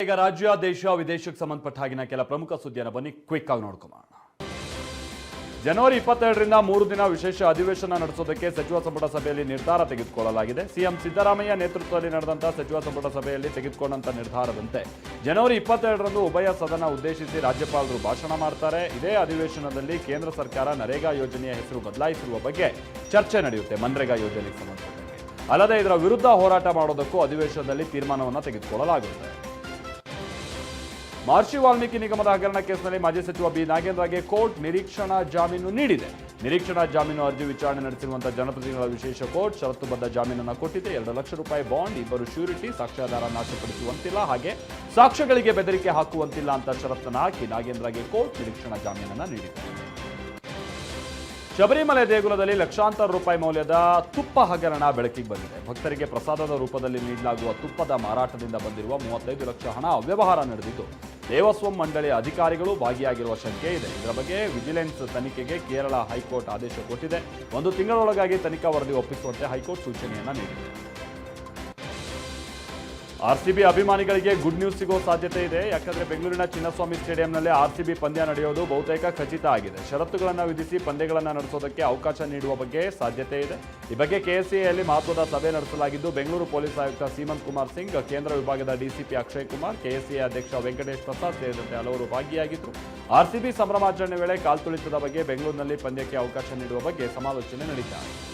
ಈಗ ರಾಜ್ಯ ದೇಶ ವಿದೇಶಕ್ಕೆ ಸಂಬಂಧಪಟ್ಟ ಹಾಗಿನ ಕೆಲ ಪ್ರಮುಖ ಸುದ್ದಿಯನ್ನು ಬನ್ನಿ ಕ್ವಿಕ್ ಆಗಿ ನೋಡ್ಕೊಳ್ಳೋಣ. ಜನವರಿ 22ರಿಂದ 3 ದಿನ ವಿಶೇಷ ಅಧಿವೇಶನ ನಡೆಸೋದಕ್ಕೆ ಸಚಿವ ಸಂಪುಟ ಸಭೆಯಲ್ಲಿ ನಿರ್ಧಾರ ತೆಗೆದುಕೊಳ್ಳಲಾಗಿದೆ. ಸಿಎಂ ಸಿದ್ದರಾಮಯ್ಯ ನೇತೃತ್ವದಲ್ಲಿ ನಡೆದಂತಹ ಸಚಿವ ಸಂಪುಟ ಸಭೆಯಲ್ಲಿ ತೆಗೆದುಕೊಂಡಂತ ನಿರ್ಧಾರದಂತೆ ಜನವರಿ 22ರಂದು ಉಭಯ ಸದನ ಉದ್ದೇಶಿಸಿ ರಾಜ್ಯಪಾಲರು ಭಾಷಣ ಮಾಡ್ತಾರೆ. ಇದೇ ಅಧಿವೇಶನದಲ್ಲಿ ಕೇಂದ್ರ ಸರ್ಕಾರ ನರೇಗಾ ಯೋಜನೆಯ ಹೆಸರು ಬದಲಾಯಿಸಿರುವ ಬಗ್ಗೆ ಚರ್ಚೆ ನಡೆಯುತ್ತೆ. ಮನ್ರೇಗಾ ಯೋಜನೆಗೆ ಸಂಬಂಧಪಟ್ಟಂತೆ ಅಲ್ಲದೆ ಇದರ ವಿರುದ್ಧ ಹೋರಾಟ ಮಾಡೋದಕ್ಕೂ ಅಧಿವೇಶನದಲ್ಲಿ ತೀರ್ಮಾನವನ್ನು ತೆಗೆದುಕೊಳ್ಳಲಾಗುತ್ತೆ. ಮಹರ್ಷಿ ವಾಲ್ಮೀಕಿ ನಿಗಮದ ಹಗರಣ ಕೇಸ್ನಲ್ಲಿ ಮಾಜಿ ಸಚಿವ ಬಿ ನಾಗೇಂದ್ರಗೆ ಕೋರ್ಟ್ ನಿರೀಕ್ಷಣಾ ಜಾಮೀನು ನೀಡಿದೆ. ನಿರೀಕ್ಷಣಾ ಜಾಮೀನು ಅರ್ಜಿ ವಿಚಾರಣೆ ನಡೆಸಿರುವಂತಹ ಜನಪ್ರತಿನಿಧಿಗಳ ವಿಶೇಷ ಕೋರ್ಟ್ ಷರತ್ತುಬದ್ಧ ಜಾಮೀನನ್ನು ಕೊಟ್ಟಿದೆ. 2 ಲಕ್ಷ ರೂಪಾಯಿ ಬಾಂಡ್, 2 ಶ್ಯೂರಿಟಿ, ಸಾಕ್ಷ್ಯಾಧಾರ ನಾಶಪಡಿಸುವಂತಿಲ್ಲ, ಹಾಗೆ ಸಾಕ್ಷ್ಯಗಳಿಗೆ ಬೆದರಿಕೆ ಹಾಕುವಂತಿಲ್ಲ ಅಂತ ಷರತ್ತನ್ನು ಹಾಕಿ ನಾಗೇಂದ್ರಗೆ ಕೋರ್ಟ್ ನಿರೀಕ್ಷಣಾ ಜಾಮೀನನ್ನು ನೀಡಿದೆ. ಶಬರಿಮಲೆ ದೇಗುಲದಲ್ಲಿ ಲಕ್ಷಾಂತರ ರೂಪಾಯಿ ಮೌಲ್ಯದ ತುಪ್ಪ ಹಗರಣ ಬೆಳಕಿಗೆ ಬಂದಿದೆ. ಭಕ್ತರಿಗೆ ಪ್ರಸಾದದ ರೂಪದಲ್ಲಿ ನೀಡಲಾಗುವ ತುಪ್ಪದ ಮಾರಾಟದಿಂದ ಬಂದಿರುವ 35 ಲಕ್ಷ ಹಣ ಅವ್ಯವಹಾರ ನಡೆದಿದ್ದು ದೇವಸ್ವಂ ಮಂಡಳಿಯ ಅಧಿಕಾರಿಗಳು ಭಾಗಿಯಾಗಿರುವ ಶಂಕೆ ಇದೆ. ಇದರ ಬಗ್ಗೆ ವಿಜಿಲೆನ್ಸ್ ತನಿಖೆಗೆ ಕೇರಳ ಹೈಕೋರ್ಟ್ ಆದೇಶ ಕೊಟ್ಟಿದೆ. 1 ತಿಂಗಳೊಳಗಾಗಿ ತನಿಖಾ ವರದಿ ಒಪ್ಪಿಸುವಂತೆ ಹೈಕೋರ್ಟ್ ಸೂಚನೆಯನ್ನ ನೀಡಿದೆ. ಆರ್ಸಿಬಿ ಅಭಿಮಾನಿಗಳಿಗೆ ಗುಡ್ ನ್ಯೂಸ್ ಸಿಗೋ ಸಾಧ್ಯತೆ ಇದೆ. ಯಾಕಂದ್ರೆ ಬೆಂಗಳೂರಿನ ಚಿನ್ನಸ್ವಾಮಿ ಸ್ಟೇಡಿಯಂನಲ್ಲಿ ಆರ್ಸಿಬಿ ಪಂದ್ಯ ನಡೆಯೋದು ಬಹುತೇಕ ಖಚಿತ ಆಗಿದೆ. ಷರತ್ತುಗಳನ್ನು ವಿಧಿಸಿ ಪಂದ್ಯಗಳನ್ನು ನಡೆಸೋದಕ್ಕೆ ಅವಕಾಶ ನೀಡುವ ಬಗ್ಗೆ ಸಾಧ್ಯತೆ ಇದೆ. ಈ ಬಗ್ಗೆ ಕೆಎಸ್ಸಿಎಯಲ್ಲಿ ಮಹತ್ವದ ಸಭೆ ನಡೆಸಲಾಗಿದ್ದು ಬೆಂಗಳೂರು ಪೊಲೀಸ್ ಆಯುಕ್ತ ಸೀಮಂತ್ ಕುಮಾರ್ ಸಿಂಗ್, ಕೇಂದ್ರ ವಿಭಾಗದ ಡಿಸಿಪಿ ಅಕ್ಷಯ್ ಕುಮಾರ್, ಕೆಎಸ್ಸಿಎ ಅಧ್ಯಕ್ಷ ವೆಂಕಟೇಶ್ ಪ್ರಸಾದ್ ಸೇರಿದಂತೆ ಹಲವರು ಭಾಗಿಯಾಗಿದ್ದರು. ಆರ್ಸಿಬಿ ಸಂಭ್ರಮಾಚರಣೆ ವೇಳೆ ಕಾಲ್ತುಳಿತದ ಬಗ್ಗೆ ಬೆಂಗಳೂರಿನಲ್ಲಿ ಪಂದ್ಯಕ್ಕೆ ಅವಕಾಶ ನೀಡುವ ಬಗ್ಗೆ ಸಮಾಲೋಚನೆ ನಡೆಯಿತು.